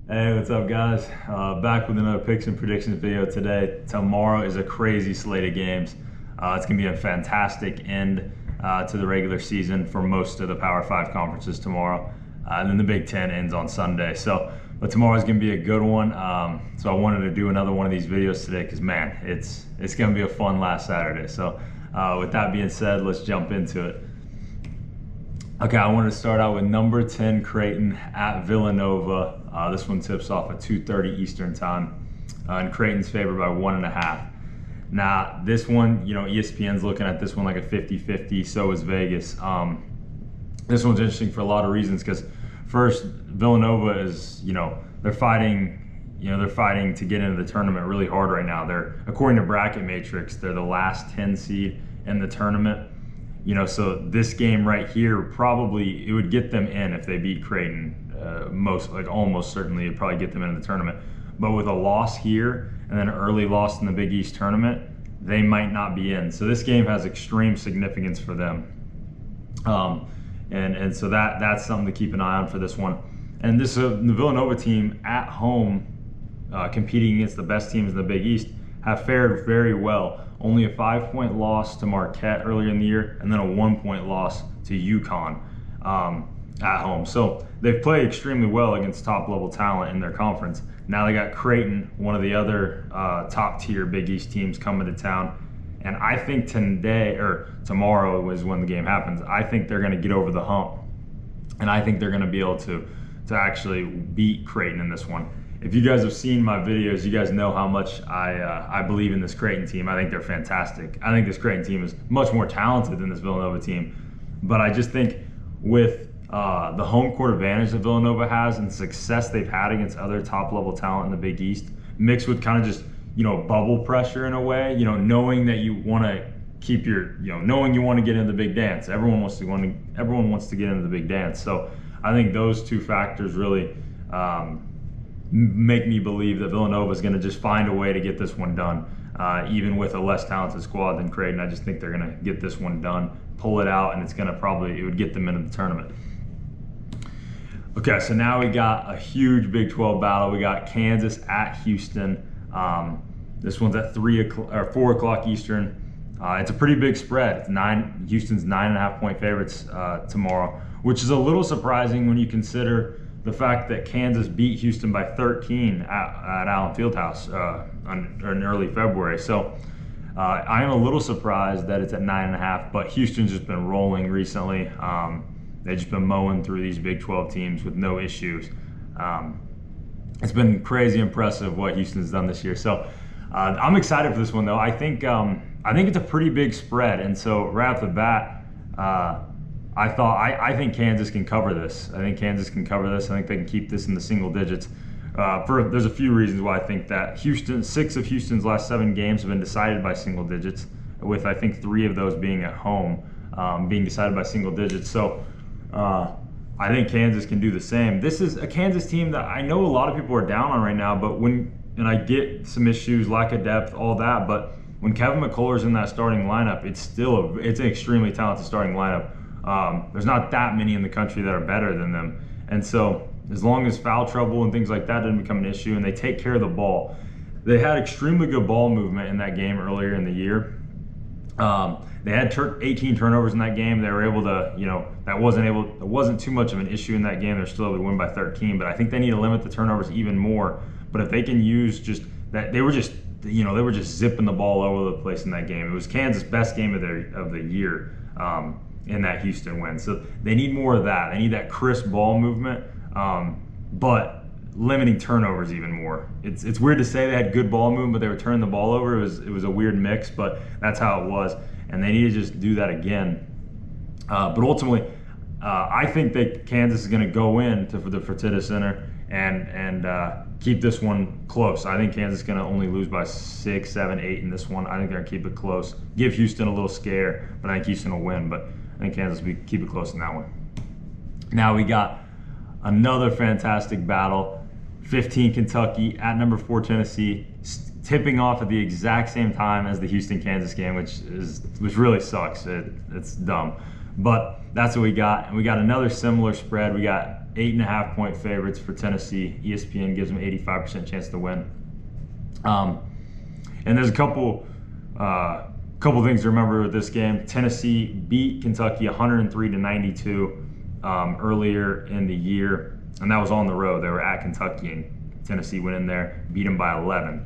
Hey, what's up, guys? Back with another picks and predictions video today. Tomorrow is a crazy slate of games. It's going to be a fantastic end to the regular season for most of the Power 5 conferences tomorrow. And then the Big Ten ends on Sunday. But tomorrow's going to be a good one. So I wanted to do another one of these videos today because, man, it's going to be a fun last Saturday. So with that being said, let's jump into it. Okay, I wanted to start out with number 10 Creighton at Villanova. This one tips off at 2:30 Eastern time, and Creighton's favored by 1.5. Now, this one, ESPN's looking at this one like a 50-50, so is Vegas. This one's interesting for a lot of reasons because first, Villanova is, they're fighting to get into the tournament really hard right now. They're, according to Bracket Matrix, they're the last 10 seed in the tournament. So this game right here, probably it would get them in if they beat Creighton. Almost certainly it'd probably get them into the tournament. But with a loss here and then an early loss in the Big East tournament, they might not be in. So this game has extreme significance for them. And so that's something to keep an eye on for this one. And this the Villanova team at home, competing against the best teams in the Big East, have fared very well. Only a 5-point loss to Marquette earlier in the year, and then a 1-point loss to UConn at home. So they've played extremely well against top-level talent in their conference. Now they got Creighton, one of the other top-tier Big East teams, coming to town. And I think tomorrow is when the game happens. I think they're going to get over the hump, and I think they're going to be able to actually beat Creighton in this one. If you guys have seen my videos, you guys know how much I believe in this Creighton team. I think they're fantastic. I think this Creighton team is much more talented than this Villanova team. But I just think with the home court advantage that Villanova has and the success they've had against other top-level talent in the Big East, mixed with kind of just, bubble pressure in a way, knowing that you want to keep your, knowing you want to get into the big dance. Everyone wants to get into the big dance. So I think those two factors really make me believe that Villanova is going to just find a way to get this one done. Even with a less talented squad than Creighton, I just think they're going to get this one done, pull it out, and it would get them into the tournament. Okay, so now we got a huge Big 12 battle. We got Kansas at Houston. This one's at 4 o'clock Eastern. It's a pretty big spread. Houston's 9.5-point favorites tomorrow, which is a little surprising when you consider the fact that Kansas beat Houston by 13 at Allen Fieldhouse in early February. So I am a little surprised that it's at 9.5, but Houston's just been rolling recently. They've just been mowing through these Big 12 teams with no issues. It's been crazy impressive what Houston's done this year. So I'm excited for this one, though. I think it's a pretty big spread, and so right off the bat, I think Kansas can cover this. I think they can keep this in the single digits. There's a few reasons why I think that. 6 of Houston's last 7 games have been decided by single digits, with I think 3 of those being at home, being decided by single digits. So I think Kansas can do the same. This is a Kansas team that I know a lot of people are down on right now, and I get some issues, lack of depth, all that, but when Kevin McCullar's in that starting lineup, it's an extremely talented starting lineup. There's not that many in the country that are better than them. And so as long as foul trouble and things like that didn't become an issue and they take care of the ball, they had extremely good ball movement in that game earlier in the year. They had 18 turnovers in that game. They were able to, it wasn't too much of an issue in that game. They're still able to win by 13, but I think they need to limit the turnovers even more. But if they can use just that, they were just zipping the ball all over the place in that game. It was Kansas' best game of the year. In that Houston win. So they need more of that. They need that crisp ball movement, but limiting turnovers even more. It's weird to say they had good ball movement, but they were turning the ball over. It was a weird mix, but that's how it was. And they need to just do that again. But ultimately, I think that Kansas is going to go into the Fertitta Center and keep this one close. I think Kansas is going to only lose by 6, 7, 8 in this one. I think they're going to keep it close. Give Houston a little scare, but I think Houston will win. But I think Kansas will keep it close in that one. Now we got another fantastic battle. 15 Kentucky at number 4 Tennessee, tipping off at the exact same time as the Houston-Kansas game, which really sucks. It's dumb. But that's what we got. And we got another similar spread. We got 8.5-point favorites for Tennessee. ESPN gives them 85% chance to win. And there's a couple things to remember with this game. Tennessee beat Kentucky 103-92 earlier in the year, and that was on the road. They were at Kentucky, and Tennessee went in there, beat them by 11.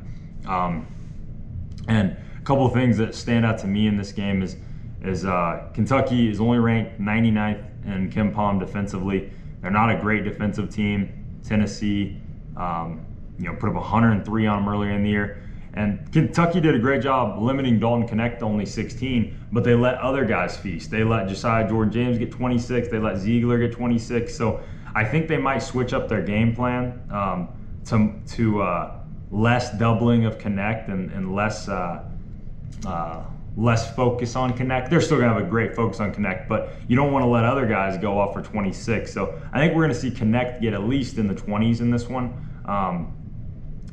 And a couple of things that stand out to me in this game is Kentucky is only ranked 99th in KenPom defensively. They're not a great defensive team. Tennessee, put up 103 on them earlier in the year. And Kentucky did a great job limiting Dalton Knecht to only 16, but they let other guys feast. They let Josiah Jordan-James get 26. They let Ziegler get 26. So I think they might switch up their game plan to less doubling of Knecht and less focus on Knecht. They're still going to have a great focus on Knecht, but you don't want to let other guys go off for 26. So I think we're going to see Knecht get at least in the 20s in this one.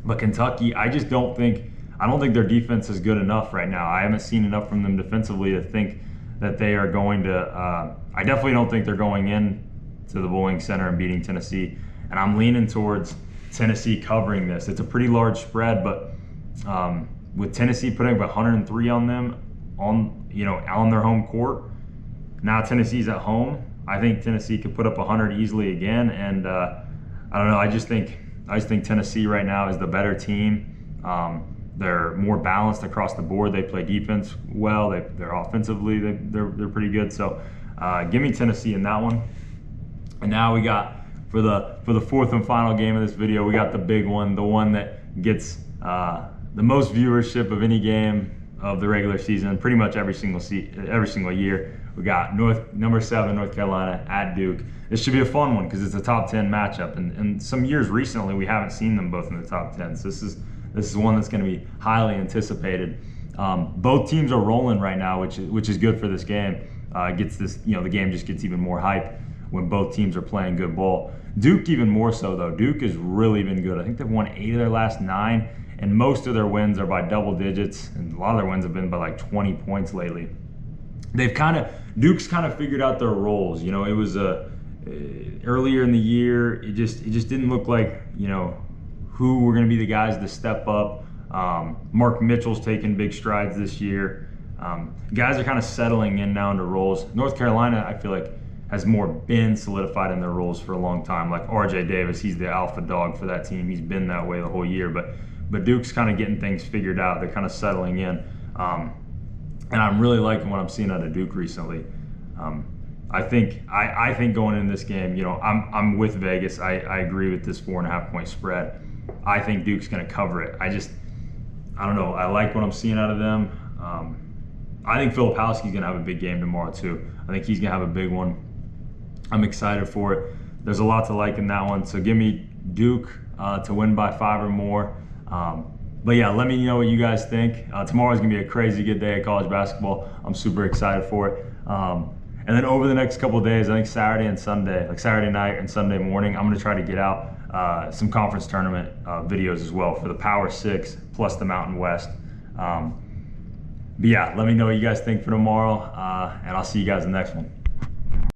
But Kentucky, I don't think their defense is good enough right now. I haven't seen enough from them defensively to think that they are going to, I definitely don't think they're going in to the Bowling Center and beating Tennessee. And I'm leaning towards Tennessee covering this. It's a pretty large spread, but with Tennessee putting up 103 on them on their home court, now Tennessee's at home. I think Tennessee could put up 100 easily again. And I don't know. I just think Tennessee right now is the better team. They're more balanced across the board. They play defense well. They're offensively they're pretty good. So give me Tennessee in that one. And now we got for the fourth and final game of this video, we got the big one, the one that gets the most viewership of any game of the regular season, pretty much every single year. We got number 7 North Carolina at Duke. This should be a fun one because it's a top 10 matchup, and some years recently we haven't seen them both in the top 10. So this is one that's going to be highly anticipated. Both teams are rolling right now, which is good for this game. The game just gets even more hype when both teams are playing good ball. Duke even more so though. Duke has really been good. I think they've won 8 of their last 9, and most of their wins are by double digits, and a lot of their wins have been by like 20 points lately. Duke's kind of figured out their roles. It was earlier in the year, it just didn't look like who were going to be the guys to step up. Mark Mitchell's taken big strides this year. Guys are kind of settling in now into roles. North Carolina, I feel like, has more been solidified in their roles for a long time. Like RJ Davis, he's the alpha dog for that team. He's been that way the whole year. But Duke's kind of getting things figured out. They're kind of settling in. And I'm really liking what I'm seeing out of Duke recently. I think going in this game, I'm with Vegas. I agree with this 4.5-point spread. I think Duke's going to cover it. I don't know. I like what I'm seeing out of them. I think Filipowski's going to have a big game tomorrow too. I think he's going to have a big one. I'm excited for it. There's a lot to like in that one. So give me Duke to win by 5 or more. But yeah, let me know what you guys think. Tomorrow's going to be a crazy good day of college basketball. I'm super excited for it. And then over the next couple of days, I think Saturday and Sunday, like Saturday night and Sunday morning, I'm going to try to get out some conference tournament videos as well for the Power 6 plus the Mountain West. But yeah, let me know what you guys think for tomorrow, and I'll see you guys in the next one.